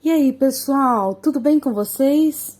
E aí, pessoal, tudo bem com vocês?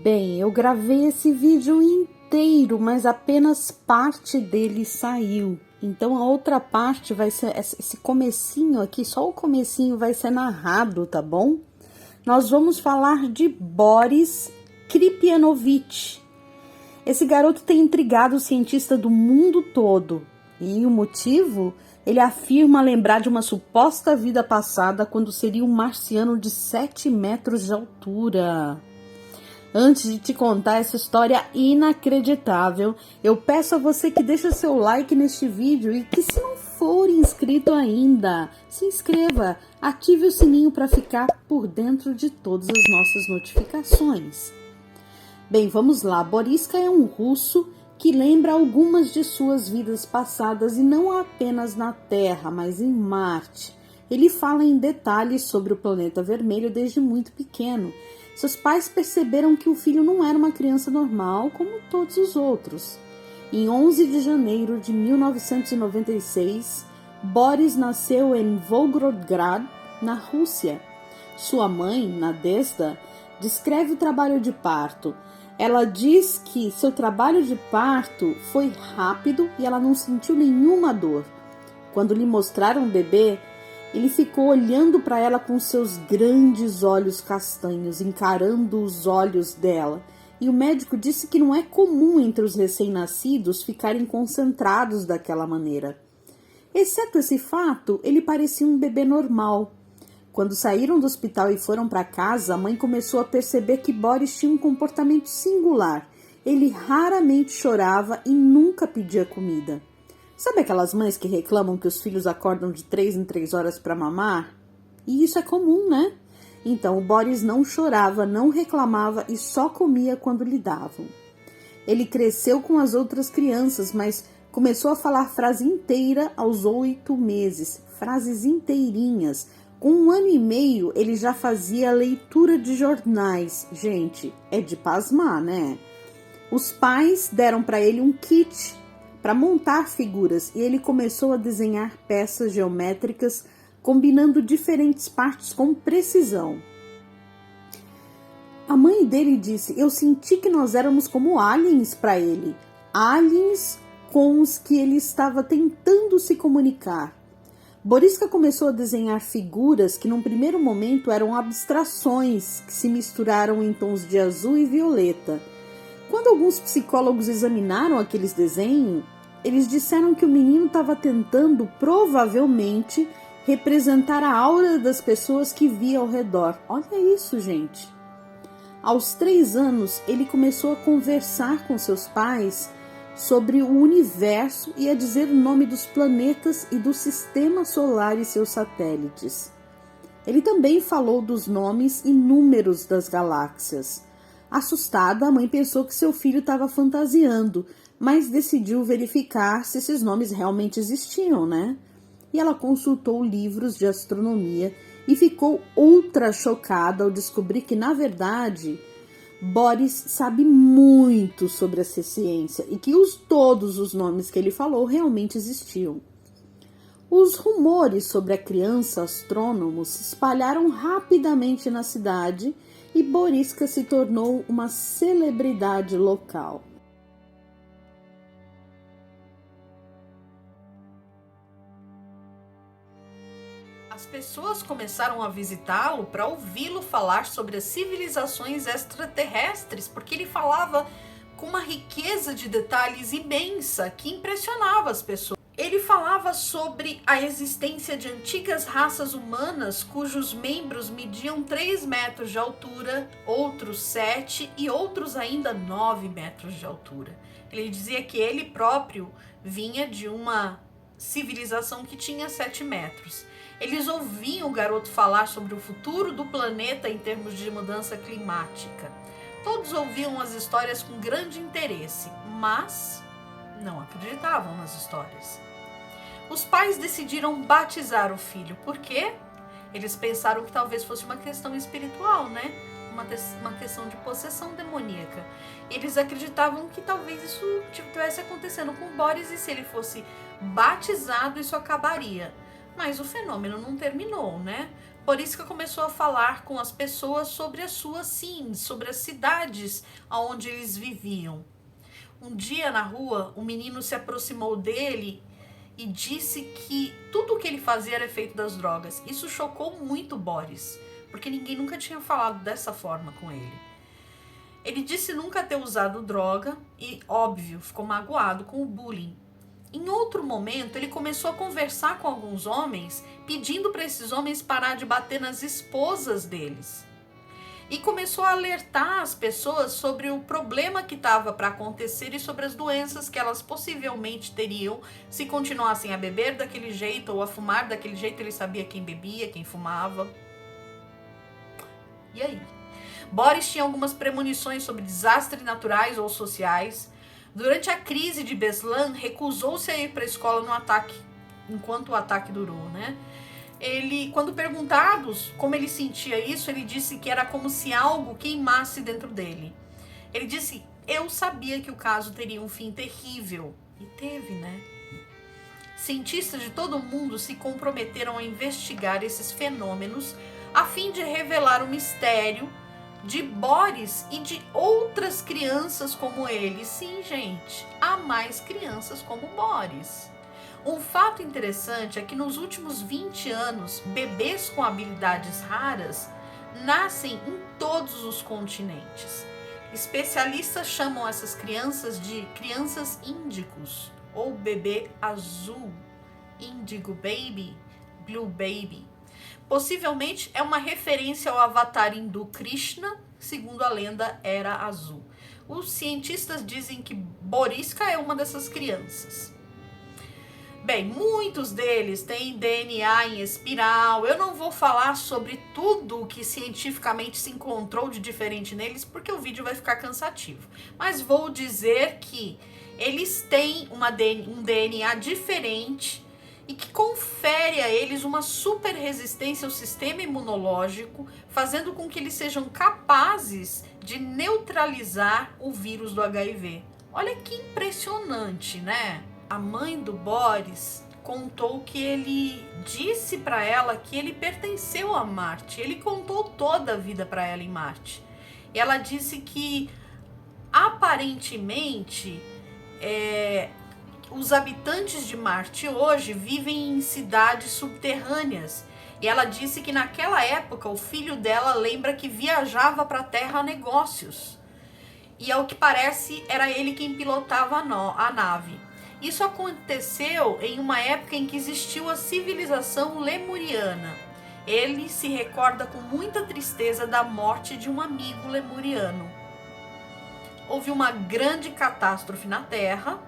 Bem, eu gravei esse vídeo inteiro, mas apenas parte dele saiu. Então a outra parte vai ser esse comecinho aqui, só o comecinho vai ser narrado, tá bom? Nós vamos falar de Boris Kripianovich. Esse garoto tem intrigado os cientistas do mundo todo. E o motivo? Ele afirma lembrar de uma suposta vida passada quando seria um marciano de 7 metros de altura. Antes de te contar essa história inacreditável, eu peço a você que deixe seu like neste vídeo e que, se não for inscrito ainda, se inscreva, ative o sininho para ficar por dentro de todas as nossas notificações. Bem, vamos lá. Boriska é um russo que lembra algumas de suas vidas passadas e não apenas na Terra, mas em Marte. Ele fala em detalhes sobre o planeta vermelho desde muito pequeno. Seus pais perceberam que o filho não era uma criança normal como todos os outros. Em 11 de janeiro de 1996, Boris nasceu em Volgograd, na Rússia. Sua mãe, Nadezhda, descreve o trabalho de parto. Ela diz que seu trabalho de parto foi rápido e ela não sentiu nenhuma dor. Quando lhe mostraram o bebê, ele ficou olhando para ela com seus grandes olhos castanhos, encarando os olhos dela. E o médico disse que não é comum entre os recém-nascidos ficarem concentrados daquela maneira. Exceto esse fato, ele parecia um bebê normal. Quando saíram do hospital e foram para casa, a mãe começou a perceber que Boris tinha um comportamento singular. Ele raramente chorava e nunca pedia comida. Sabe aquelas mães que reclamam que os filhos acordam de 3 em 3 horas para mamar? E isso é comum, né? Então, o Boris não chorava, não reclamava e só comia quando lhe davam. Ele cresceu com as outras crianças, mas começou a falar frase inteira aos 8 meses. Frases inteirinhas. Com 1 ano e meio, ele já fazia leitura de jornais. Gente, é de pasmar, né? Os pais deram para ele um kit para montar figuras e ele começou a desenhar peças geométricas, combinando diferentes partes com precisão. A mãe dele disse: eu senti que nós éramos como aliens para ele. Aliens com os que ele estava tentando se comunicar. Boriska começou a desenhar figuras que num primeiro momento eram abstrações que se misturaram em tons de azul e violeta. Quando alguns psicólogos examinaram aqueles desenhos, eles disseram que o menino estava tentando, provavelmente, representar a aura das pessoas que via ao redor. Olha isso, gente! Aos 3 anos, ele começou a conversar com seus pais sobre o universo e a dizer o nome dos planetas e do sistema solar e seus satélites. Ele também falou dos nomes e números das galáxias. Assustada, a mãe pensou que seu filho estava fantasiando, mas decidiu verificar se esses nomes realmente existiam, né? E ela consultou livros de astronomia e ficou ultra chocada ao descobrir que, na verdade, Boris sabe muito sobre essa ciência e que todos os nomes que ele falou realmente existiam. Os rumores sobre a criança astrônomo se espalharam rapidamente na cidade e Boriska se tornou uma celebridade local. As pessoas começaram a visitá-lo para ouvi-lo falar sobre as civilizações extraterrestres, porque ele falava com uma riqueza de detalhes imensa que impressionava as pessoas. Ele falava sobre a existência de antigas raças humanas cujos membros mediam 3 metros de altura, outros 7 e outros ainda 9 metros de altura. Ele dizia que ele próprio vinha de uma civilização que tinha 7 metros. Eles ouviam o garoto falar sobre o futuro do planeta em termos de mudança climática. Todos ouviam as histórias com grande interesse, mas não acreditavam nas histórias. Os pais decidiram batizar o filho. Por quê? Eles pensaram que talvez fosse uma questão espiritual, né? Uma questão de possessão demoníaca. Eles acreditavam que talvez isso estivesse acontecendo com Boris e se ele fosse batizado, isso acabaria. Mas o fenômeno não terminou, né? Borisca começou a falar com as pessoas sobre as suas sobre as cidades onde eles viviam. Um dia na rua, um menino se aproximou dele e disse que tudo o que ele fazia era efeito das drogas. Isso chocou muito Boris, porque ninguém nunca tinha falado dessa forma com ele. Ele disse nunca ter usado droga e, óbvio, ficou magoado com o bullying. Em outro momento, ele começou a conversar com alguns homens, pedindo para esses homens parar de bater nas esposas deles. E começou a alertar as pessoas sobre o problema que estava para acontecer e sobre as doenças que elas possivelmente teriam se continuassem a beber daquele jeito ou a fumar daquele jeito. Ele sabia quem bebia, quem fumava. E aí? Boris tinha algumas premonições sobre desastres naturais ou sociais. Durante a crise de Beslan, recusou-se a ir para a escola no ataque, enquanto o ataque durou, né? Ele, quando perguntados como ele sentia isso, ele disse que era como se algo queimasse dentro dele. Ele disse, eu sabia que o caso teria um fim terrível. E teve, né? Cientistas de todo o mundo se comprometeram a investigar esses fenômenos a fim de revelar o mistério de Boris e de outras crianças como ele. Sim, gente, há mais crianças como Boris. Um fato interessante é que nos últimos 20 anos, bebês com habilidades raras nascem em todos os continentes. Especialistas chamam essas crianças de crianças índicos ou bebê azul, Indigo Baby, Blue Baby. Possivelmente é uma referência ao avatar hindu Krishna, segundo a lenda, era azul. Os cientistas dizem que Borisca é uma dessas crianças. Bem, muitos deles têm DNA em espiral. Eu não vou falar sobre tudo o que cientificamente se encontrou de diferente neles, porque o vídeo vai ficar cansativo. Mas vou dizer que eles têm um DNA diferente e que confere a eles uma super resistência ao sistema imunológico, fazendo com que eles sejam capazes de neutralizar o vírus do HIV. Olha que impressionante, né? A mãe do Boris contou que ele disse para ela que ele pertenceu a Marte. Ele contou toda a vida para ela em Marte. E ela disse que aparentemente os habitantes de Marte hoje vivem em cidades subterrâneas. E ela disse que naquela época o filho dela lembra que viajava para a Terra a negócios. E ao que parece era ele quem pilotava a nave. Isso aconteceu em uma época em que existiu a civilização lemuriana. Ele se recorda com muita tristeza da morte de um amigo lemuriano. Houve uma grande catástrofe na Terra.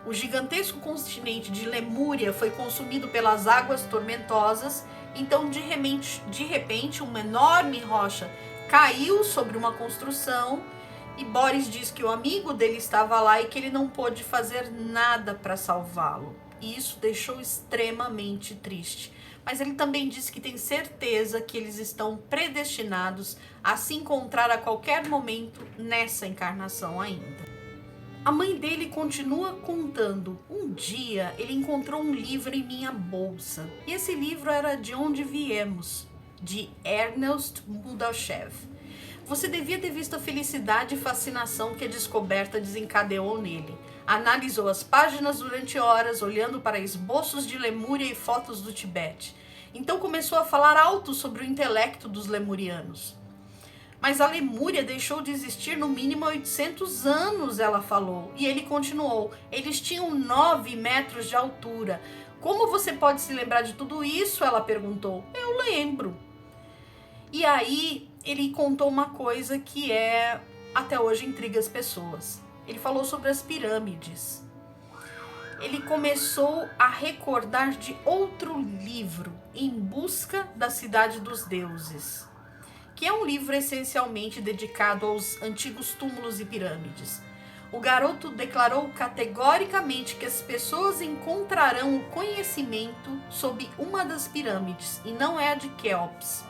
O gigantesco continente de Lemúria foi consumido pelas águas tormentosas. Então, de repente, uma enorme rocha caiu sobre uma construção. E Boris diz que o amigo dele estava lá e que ele não pôde fazer nada para salvá-lo. E isso deixou extremamente triste. Mas ele também disse que tem certeza que eles estão predestinados a se encontrar a qualquer momento nessa encarnação ainda. A mãe dele continua contando. Um dia ele encontrou um livro em minha bolsa. E esse livro era De Onde Viemos, de Ernest Mudashev. Você devia ter visto a felicidade e fascinação que a descoberta desencadeou nele. Analisou as páginas durante horas, olhando para esboços de Lemúria e fotos do Tibete. Então começou a falar alto sobre o intelecto dos lemurianos. Mas a Lemúria deixou de existir no mínimo há 800 anos, ela falou. E ele continuou. Eles tinham 9 metros de altura. Como você pode se lembrar de tudo isso? Ela perguntou. Eu lembro. E aí ele contou uma coisa que até hoje intriga as pessoas. Ele falou sobre as pirâmides. Ele começou a recordar de outro livro, Em Busca da Cidade dos Deuses, que é um livro essencialmente dedicado aos antigos túmulos e pirâmides. O garoto declarou categoricamente que as pessoas encontrarão o conhecimento sob uma das pirâmides, e não é a de Quéops.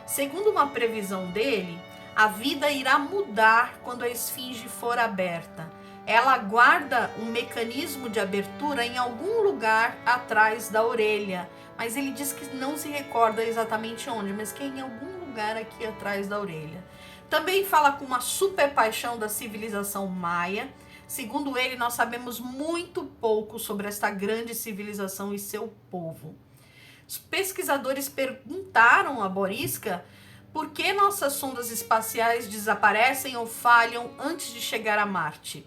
Segundo uma previsão dele, a vida irá mudar quando a esfinge for aberta. Ela guarda um mecanismo de abertura em algum lugar atrás da orelha, mas ele diz que não se recorda exatamente onde, mas que é em algum lugar aqui atrás da orelha. Também fala com uma super paixão da civilização maia. Segundo ele, nós sabemos muito pouco sobre esta grande civilização e seu povo. Os pesquisadores perguntaram a Borisca por que nossas sondas espaciais desaparecem ou falham antes de chegar a Marte.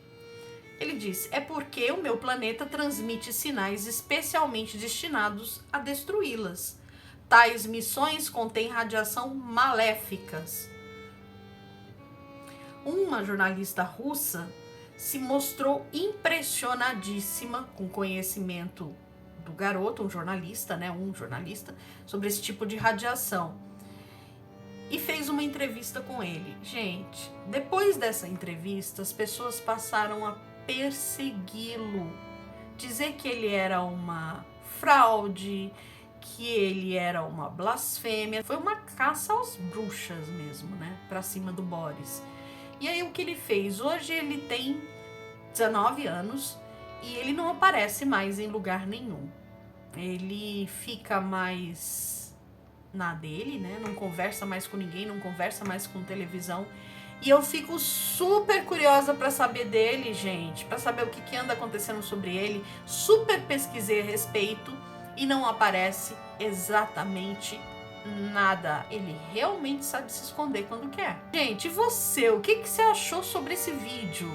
Ele diz, é porque o meu planeta transmite sinais especialmente destinados a destruí-las. Tais missões contêm radiação maléficas. Uma jornalista russa se mostrou impressionadíssima com o conhecimento do garoto, um jornalista, sobre esse tipo de radiação. E fez uma entrevista com ele. Gente, depois dessa entrevista, as pessoas passaram a persegui-lo, dizer que ele era uma fraude, que ele era uma blasfêmia. Foi uma caça às bruxas mesmo, né? Pra cima do Boris. E aí o que ele fez? Hoje ele tem 19 anos e ele não aparece mais em lugar nenhum. Ele fica mais na dele, né? Não conversa mais com ninguém, não conversa mais com televisão. E eu fico super curiosa para saber dele, gente, para saber o que anda acontecendo sobre ele. Super pesquisei a respeito e não aparece exatamente nada. Ele realmente sabe se esconder quando quer. Gente, e você? O que você achou sobre esse vídeo?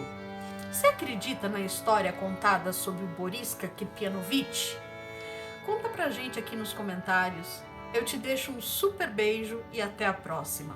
Você acredita na história contada sobre o Boriska Kipianovich? Conta pra gente aqui nos comentários. Eu te deixo um super beijo e até a próxima.